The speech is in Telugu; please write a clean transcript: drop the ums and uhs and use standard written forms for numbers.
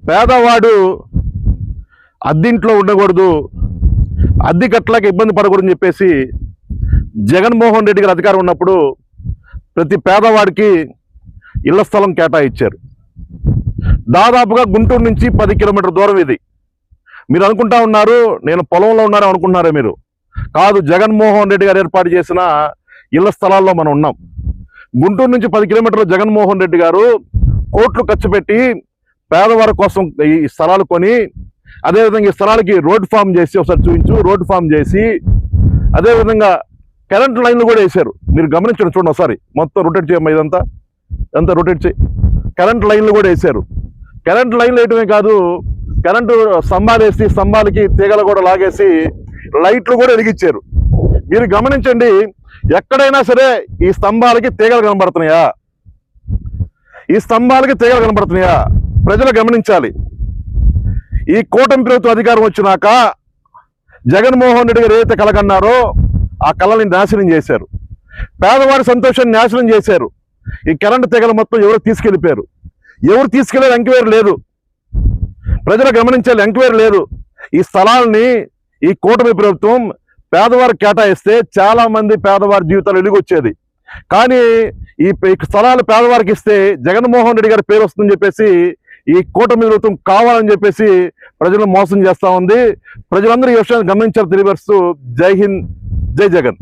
పేదవాడు అద్దింట్లో ఉండకూడదు, అద్దె కట్టలేక ఇబ్బంది పడకూడదని చెప్పేసి జగన్మోహన్ రెడ్డి గారు అధికారం ఉన్నప్పుడు ప్రతి పేదవాడికి ఇళ్ల స్థలం కేటాయించారు. దాదాపుగా గుంటూరు నుంచి 10 కిలోమీటర్ దూరం ఇది. మీరు అనుకుంటా ఉన్నారు నేను పొలంలో ఉన్నారో అనుకుంటున్నారే మీరు. కాదు, జగన్మోహన్ రెడ్డి గారు ఏర్పాటు చేసిన ఇళ్ల స్థలాల్లో మనం ఉన్నాం. గుంటూరు నుంచి 10 కిలోమీటర్లు జగన్మోహన్ రెడ్డి గారు కోట్లు ఖర్చు పెట్టి పేదవారి కోసం ఈ స్థలాలు కొని, అదేవిధంగా ఈ స్థలాలకి రోడ్ ఫామ్ చేసి, ఒకసారి చూపించు, రోడ్ ఫామ్ చేసి, అదేవిధంగా కరెంట్ లైన్లు కూడా వేశారు. మీరు గమనించండి, చూడండి ఒకసారి, మొత్తం రొటేట్ చేయమ్మా, ఇదంతా రొటేట్ చేయి. కరెంట్ లైన్లు కూడా వేశారు. కరెంట్ లైన్లు వేయటమే కాదు, కరెంటు స్తంభాలు వేసి, స్తంభాలకి తీగలు కూడా లాగేసి లైట్లు కూడా వెలిగించారు. మీరు గమనించండి, ఎక్కడైనా సరే ఈ స్తంభాలకి తీగలు కనబడుతున్నాయా? ఈ స్తంభాలకి తీగలు కనబడుతున్నాయా? ప్రజలు గమనించాలి. ఈ కూటమి ప్రభుత్వం అధికారం వచ్చినాక జగన్మోహన్ రెడ్డి గారు ఏదైతే కలగన్నారో ఆ కళని నాశనం చేశారు. పేదవాడి సంతోషాన్ని నాశనం చేశారు. ఈ కరెంటు తీగలు మొత్తం ఎవరు తీసుకెళ్ళిపోయారు. ఎవరు తీసుకెళ్లారు ఎంక్వైరీ లేదు. ప్రజలు గమనించాలి, ఎంక్వైరీ లేదు. ఈ స్థలాల్ని ఈ కూటమి ప్రభుత్వం పేదవారికి కేటాయిస్తే చాలా మంది పేదవారి జీవితాలు వెలుగొచ్చేది. కానీ ఈ స్థలాలు పేదవారికి ఇస్తే జగన్మోహన్ రెడ్డి గారి పేరు వస్తుందని చెప్పేసి ఈ కూటమి ప్రభుత్వం కావాలని చెప్పేసి ప్రజలను మోసం చేస్తా ఉంది. ప్రజలందరూ ఈ విషయాన్ని గమనించారు తెలియపరుస్తూ జై హింద్, జై జగన్.